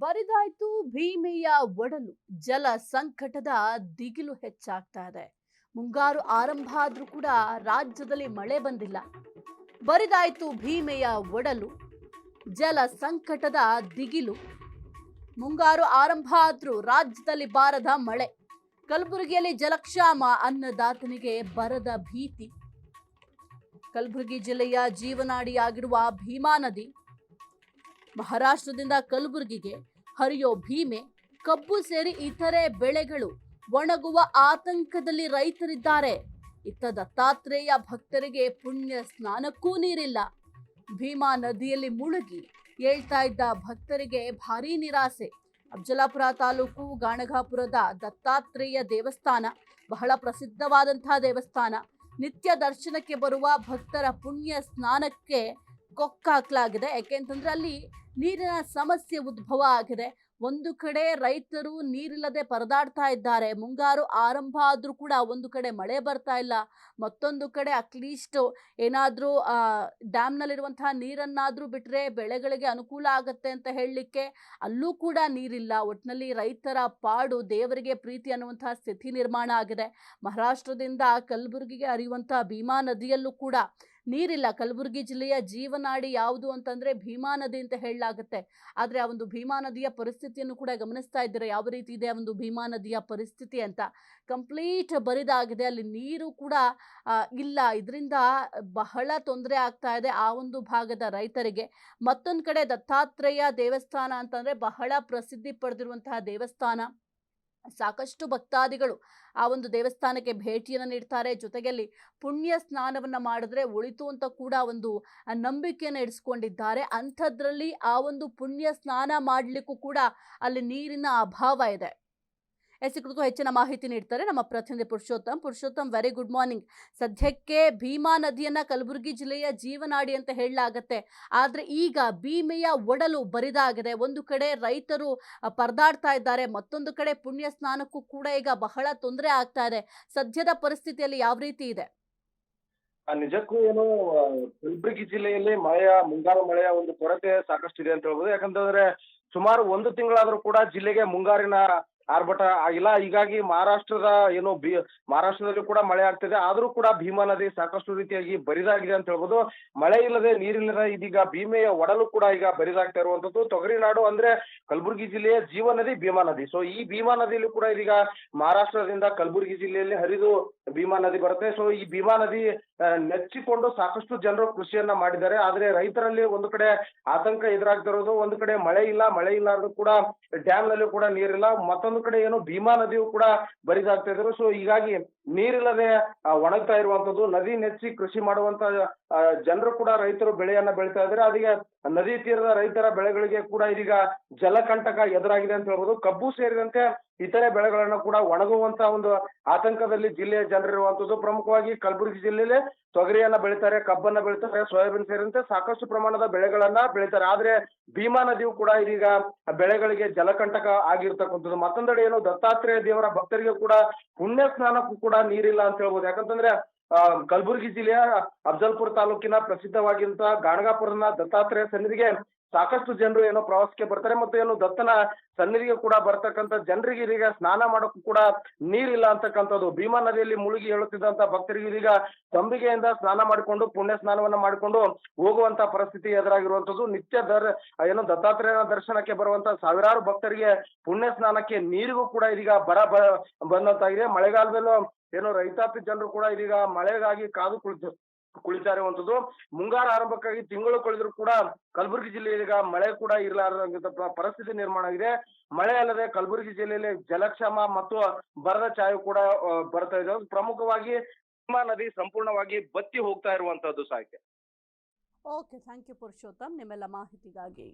ಬರಿದಾಯ್ತು ಭೀಮೆಯ ಒಡಲು. ಜಲ ಸಂಕಟದ ದಿಗಿಲು ಹೆಚ್ಚಾಗ್ತಾ ಇದೆ. ಮುಂಗಾರು ಆರಂಭ ಆದ್ರೂ ಕೂಡ ರಾಜ್ಯದಲ್ಲಿ ಮಳೆ ಬಂದಿಲ್ಲ. ಬರಿದಾಯ್ತು ಭೀಮೆಯ ಒಡಲು. ಜಲ ಸಂಕಟದ ದಿಗಿಲು. ಮುಂಗಾರು ಆರಂಭ ಆದ್ರೂ ರಾಜ್ಯದಲ್ಲಿ ಬಾರದ ಮಳೆ. ಕಲಬುರಗಿಯಲ್ಲಿ ಜಲಕ್ಷಾಮ, ಅನ್ನದಾತನಿಗೆ ಬರದ ಭೀತಿ. ಕಲಬುರಗಿ ಜಿಲ್ಲೆಯ ಜೀವನಾಡಿಯಾಗಿರುವ ಭೀಮಾ ನದಿ ಮಹಾರಾಷ್ಟ್ರದಿಂದ ಕಲಬುರಗಿಗೆ ಹರಿಯೋ ಭೀಮೆ, ಕಬ್ಬು ಸೇರಿ ಇತರೆ ಬೆಳೆಗಳು ಒಣಗುವ ಆತಂಕದಲ್ಲಿ ರೈತರಿದ್ದಾರೆ. ಇತ್ತ ದತ್ತಾತ್ರೇಯ ಭಕ್ತರಿಗೆ ಪುಣ್ಯ ಸ್ನಾನಕ್ಕೂ ನೀರಿಲ್ಲ. ಭೀಮಾ ನದಿಯಲ್ಲಿ ಮುಳುಗಿ ಏಳ್ತಾ ಇದ್ದ ಭಕ್ತರಿಗೆ ಭಾರೀ ನಿರಾಸೆ. ಅಫಜಲಾಪುರ ತಾಲೂಕು ಗಾಣಗಾಪುರದ ದತ್ತಾತ್ರೇಯ ದೇವಸ್ಥಾನ ಬಹಳ ಪ್ರಸಿದ್ಧವಾದಂತಹ ದೇವಸ್ಥಾನ. ನಿತ್ಯ ದರ್ಶನಕ್ಕೆ ಬರುವ ಭಕ್ತರ ಪುಣ್ಯ ಸ್ನಾನಕ್ಕೆ ಕೊಕ್ಕಾಕ್ಲಾಗಿದೆ. ಯಾಕೆಂತಂದ್ರೆ ಅಲ್ಲಿ ನೀರಿನ ಸಮಸ್ಯೆ ಉದ್ಭವ ಆಗಿದೆ. ಒಂದು ಕಡೆ ರೈತರು ನೀರಿಲ್ಲದೆ ಪರದಾಡ್ತಾ ಇದ್ದಾರೆ. ಮುಂಗಾರು ಆರಂಭ ಆದ್ರೂ ಕೂಡ ಒಂದು ಕಡೆ ಮಳೆ ಬರ್ತಾ ಇಲ್ಲ. ಮತ್ತೊಂದು ಕಡೆ ಅಟ್ಲೀಸ್ಟ್ ಏನಾದ್ರೂ ಡ್ಯಾಮ್ನಲ್ಲಿರುವಂತಹ ನೀರನ್ನಾದ್ರೂ ಬಿಟ್ರೆ ಬೆಳೆಗಳಿಗೆ ಅನುಕೂಲ ಆಗತ್ತೆ ಅಂತ ಹೇಳಲಿಕ್ಕೆ ಅಲ್ಲೂ ಕೂಡ ನೀರಿಲ್ಲ. ಒಟ್ಟಿನಲ್ಲಿ ರೈತರ ಪಾಡು ದೇವರಿಗೆ ಪ್ರೀತಿ ಅನ್ನುವಂತಹ ಸ್ಥಿತಿ ನಿರ್ಮಾಣ ಆಗಿದೆ. ಮಹಾರಾಷ್ಟ್ರದಿಂದ ಕಲಬುರಗಿಗೆ ಹರಿಯುವಂತಹ ಭೀಮಾ ನದಿಯಲ್ಲೂ ಕೂಡ ನೀರಿಲ್ಲ. ಕಲಬುರಗಿ ಜಿಲ್ಲೆಯ ಜೀವನಾಡಿ ಯಾವುದು ಅಂತಂದ್ರೆ ಭೀಮಾ ನದಿ ಅಂತ ಹೇಳಲಾಗುತ್ತೆ. ಆದ್ರೆ ಆ ಒಂದು ಭೀಮಾ ನದಿಯ ಪರಿಸ್ಥಿತಿಯನ್ನು ಕೂಡ ಗಮನಿಸ್ತಾ ಇದ್ದೀರಾ, ಯಾವ ರೀತಿ ಇದೆ ಆ ಒಂದು ಭೀಮಾ ನದಿಯ ಪರಿಸ್ಥಿತಿ ಅಂತ. ಕಂಪ್ಲೀಟ್ ಬರಿದಾಗಿದೆ. ಅಲ್ಲಿ ನೀರು ಕೂಡ ಇಲ್ಲ. ಇದರಿಂದ ಬಹಳ ತೊಂದರೆ ಆಗ್ತಾ ಇದೆ ಆ ಒಂದು ಭಾಗದ ರೈತರಿಗೆ. ಮತ್ತೊಂದು ಕಡೆ ದತ್ತಾತ್ರೇಯ ದೇವಸ್ಥಾನ ಅಂತಂದ್ರೆ ಬಹಳ ಪ್ರಸಿದ್ಧಿ ಪಡೆದಿರುವಂತಹ ದೇವಸ್ಥಾನ. ಸಾಕಷ್ಟು ಭಕ್ತಾದಿಗಳು ಆ ಒಂದು ದೇವಸ್ಥಾನಕ್ಕೆ ಭೇಟಿಯನ್ನು ನೀಡ್ತಾರೆ. ಜೊತೆಗೆ ಪುಣ್ಯ ಸ್ನಾನವನ್ನ ಮಾಡಿದ್ರೆ ಉಳಿತು ಅಂತ ಕೂಡ ಒಂದು ನಂಬಿಕೆಯನ್ನು ಇಡಿಸ್ಕೊಂಡಿದ್ದಾರೆ. ಅಂಥದ್ರಲ್ಲಿ ಆ ಒಂದು ಪುಣ್ಯ ಸ್ನಾನ ಮಾಡಲಿಕ್ಕೂ ಕೂಡ ಅಲ್ಲಿ ನೀರಿನ ಅಭಾವ ಇದೆ. ಕುರಿತು ಹೆಚ್ಚಿನ ಮಾಹಿತಿ ನೀಡ್ತಾರೆ ನಮ್ಮ ಪ್ರತಿನಿಧಿ ಪುರುಷೋತ್ತಮ್. Very good morning. ಸದ್ಯಕ್ಕೆ ಭೀಮಾ ನದಿಯನ್ನ ಕಲಬುರಗಿ ಜಿಲ್ಲೆಯ ಜೀವನಾಡಿ ಅಂತ ಹೇಳಲಾಗತ್ತೆ. ಆದ್ರೆ ಈಗ ಭೀಮೆಯ ಒಡಲು ಬರಿದಾಗಿದೆ. ಒಂದು ಕಡೆ ರೈತರು ಪರದಾಡ್ತಾ ಇದ್ದಾರೆ, ಮತ್ತೊಂದು ಕಡೆ ಪುಣ್ಯ ಸ್ನಾನಕ್ಕೂ ಕೂಡ ಈಗ ಬಹಳ ತೊಂದರೆ ಆಗ್ತಾ ಇದೆ. ಸದ್ಯದ ಪರಿಸ್ಥಿತಿಯಲ್ಲಿ ಯಾವ ರೀತಿ ಇದೆ? ನಿಜಕ್ಕೂ ಏನು ಕಲಬುರಗಿ ಜಿಲ್ಲೆಯಲ್ಲಿ ಮುಂಗಾರು ಮಳೆಯ ಒಂದು ಕೊರತೆ ಸಾಕಷ್ಟು ಇದೆ ಅಂತ ಹೇಳ್ಬೋದು. ಯಾಕಂತಂದ್ರೆ ಸುಮಾರು ಒಂದು ತಿಂಗಳಾದ್ರೂ ಕೂಡ ಜಿಲ್ಲೆಗೆ ಮುಂಗಾರಿನ ಆರ್ಭಟ ಆಗಿಲ್ಲ. ಹೀಗಾಗಿ ಮಹಾರಾಷ್ಟ್ರದಲ್ಲಿ ಕೂಡ ಮಳೆ ಆಗ್ತಿದೆ. ಆದ್ರೂ ಕೂಡ ಭೀಮಾ ನದಿ ಸಾಕಷ್ಟು ರೀತಿಯಾಗಿ ಬರಿದಾಗಿದೆ ಅಂತ ಹೇಳ್ಬೋದು. ಮಳೆ ಇಲ್ಲದೆ ನೀರಿಲ್ಲದೆ ಇದೀಗ ಭೀಮೆಯ ಒಡಲು ಕೂಡ ಈಗ ಬರಿದಾಗ್ತಾ ಇರುವಂತದ್ದು. ತೊಗರಿನಾಡು ಅಂದ್ರೆ ಕಲಬುರಗಿ ಜಿಲ್ಲೆಯ ಜೀವ ನದಿ ಭೀಮಾ ನದಿ. ಸೊ ಈ ಭೀಮಾ ನದಿಯಲ್ಲೂ ಕೂಡ ಇದೀಗ ಮಹಾರಾಷ್ಟ್ರದಿಂದ ಕಲಬುರಗಿ ಜಿಲ್ಲೆಯಲ್ಲಿ ಹರಿದು ಭೀಮಾ ನದಿ ಬರುತ್ತೆ. ಸೊ ಈ ಭೀಮಾ ನದಿ ನೆಚ್ಚಿಕೊಂಡು ಸಾಕಷ್ಟು ಜನರು ಕೃಷಿಯನ್ನ ಮಾಡಿದ್ದಾರೆ. ಆದ್ರೆ ರೈತರಲ್ಲಿ ಒಂದು ಕಡೆ ಆತಂಕ ಎದುರಾಗ್ತಿರೋದು. ಒಂದು ಕಡೆ ಮಳೆ ಇಲ್ಲ ಆದ್ರೂ ಕೂಡ ಡ್ಯಾಮ್ ನಲ್ಲಿ ಕೂಡ ನೀರಿಲ್ಲ. ಮತ್ತೊಂದು ಕಡೆ ಏನು ಭೀಮಾ ನದಿಯು ಕೂಡ ಬರಿದಾಗ್ತಾ ಇದ್ರು. ಸೊ ಹೀಗಾಗಿ ನೀರಿಲ್ಲದೆ ಒಣಗ್ತಾ ಇರುವಂತದ್ದು. ನದಿ ನೆಚ್ಚಿ ಕೃಷಿ ಮಾಡುವಂತ ಜನರು ಕೂಡ ರೈತರು ಬೆಳೆಯನ್ನ ಬೆಳಿತಾ ಇದ್ದಾರೆ. ಅದೀಗ ನದಿ ತೀರದ ರೈತರ ಬೆಳೆಗಳಿಗೆ ಕೂಡ ಇದೀಗ ಜಲಕಂಟಕ ಎದುರಾಗಿದೆ ಅಂತ ಹೇಳ್ಬೋದು. ಕಬ್ಬು ಸೇರಿದಂತೆ ಇತರೆ ಬೆಳೆಗಳನ್ನು ಕೂಡ ಒಣಗುವಂತ ಒಂದು ಆತಂಕದಲ್ಲಿ ಜಿಲ್ಲೆಯ ಜನರಿರುವಂತದ್ದು. ಪ್ರಮುಖವಾಗಿ ಕಲಬುರಗಿ ಜಿಲ್ಲೆಯಲ್ಲಿ ತೊಗರಿಯನ್ನ ಬೆಳಿತಾರೆ, ಕಬ್ಬನ್ನ ಬೆಳಿತಾರೆ, ಸೋಯಾಬೀನ್ ಸೇರಿದಂತೆ ಸಾಕಷ್ಟು ಪ್ರಮಾಣದ ಬೆಳೆಗಳನ್ನ ಬೆಳಿತಾರೆ. ಆದ್ರೆ ಭೀಮಾ ನದಿಯು ಕೂಡ ಇದೀಗ ಬೆಳೆಗಳಿಗೆ ಜಲಕಂಟಕ ಆಗಿರ್ತಕ್ಕಂಥದ್ದು. ಮತ್ತೊಂದೆಡೆ ಏನು ದತ್ತಾತ್ರೇಯ ದೇವರ ಭಕ್ತರಿಗೆ ಕೂಡ ಪುಣ್ಯ ಸ್ನಾನಕ್ಕೂ ಕೂಡ ನೀರಿಲ್ಲ ಅಂತ ಹೇಳ್ಬೋದು. ಯಾಕಂತಂದ್ರೆ ಕಲಬುರಗಿ ಜಿಲ್ಲೆಯ ಅಫಜಲ್ಪುರ ತಾಲೂಕಿನ ಪ್ರಸಿದ್ಧವಾಗಿರುವಂತಹ ಗಾಣಗಾಪುರದ ದತ್ತಾತ್ರೇಯ ಸನ್ನಿಧಿಗೆ ಸಾಕಷ್ಟು ಜನರು ಏನೋ ಪ್ರವಾಸಕ್ಕೆ ಬರ್ತಾರೆ. ಮತ್ತು ಏನು ದತ್ತನ ಸನ್ನಿಧಿಗೆ ಕೂಡ ಬರ್ತಕ್ಕಂಥ ಜನರಿಗೆ ಇದೀಗ ಸ್ನಾನ ಮಾಡೋಕ್ಕೂ ಕೂಡ ನೀರಿಲ್ಲ ಅಂತಕ್ಕಂಥದ್ದು. ಭೀಮಾ ನದಿಯಲ್ಲಿ ಮುಳುಗಿ ಹೇಳುತ್ತಿದ್ದಂತ ಭಕ್ತರಿಗೆ ಇದೀಗ ತಂಬಿಗೆಯಿಂದ ಸ್ನಾನ ಮಾಡಿಕೊಂಡು ಪುಣ್ಯ ಸ್ನಾನವನ್ನ ಮಾಡಿಕೊಂಡು ಹೋಗುವಂತ ಪರಿಸ್ಥಿತಿ ಎದುರಾಗಿರುವಂತದ್ದು. ಏನು ದತ್ತಾತ್ರೇಯನ ದರ್ಶನಕ್ಕೆ ಬರುವಂತ ಸಾವಿರಾರು ಭಕ್ತರಿಗೆ ಪುಣ್ಯ ಸ್ನಾನಕ್ಕೆ ನೀರಿಗೂ ಕೂಡ ಇದೀಗ ಬಂದಂತಾಗಿದೆ. ಮಳೆಗಾಲದಲ್ಲೂ ಏನು ರೈತಾಪಿ ಜನರು ಕೂಡ ಇದೀಗ ಮಳೆಗಾಗಿ ಕಾದು ಕುಳಿತಾ ಇರುವಂತದ್ದು. ಮುಂಗಾರು ಆರಂಭಕ್ಕಾಗಿ ತಿಂಗಳು ಕಳೆದ್ರು ಕೂಡ ಕಲಬುರಗಿ ಜಿಲ್ಲೆಯಲ್ಲಿ ಈಗ ಮಳೆ ಕೂಡ ಇರಲಾರದಂತ ಪರಿಸ್ಥಿತಿ ನಿರ್ಮಾಣ ಆಗಿದೆ. ಮಳೆ ಅಲ್ಲದೆ ಕಲಬುರಗಿ ಜಿಲ್ಲೆಯಲ್ಲಿ ಜಲಕ್ಷಾಮ ಮತ್ತು ಬರದ ಛಾಯೆ ಕೂಡ ಬರ್ತಾ ಇದೆ. ಪ್ರಮುಖವಾಗಿ ಭೀಮಾ ನದಿ ಸಂಪೂರ್ಣವಾಗಿ ಬತ್ತಿ ಹೋಗ್ತಾ ಇರುವಂತದ್ದು ಸಾಕೆ. ಓಕೆ, ಥ್ಯಾಂಕ್ ಯು ಪುರುಷೋತ್ತಮ್ ನಿಮ್ಮೆಲ್ಲ ಮಾಹಿತಿಗಾಗಿ.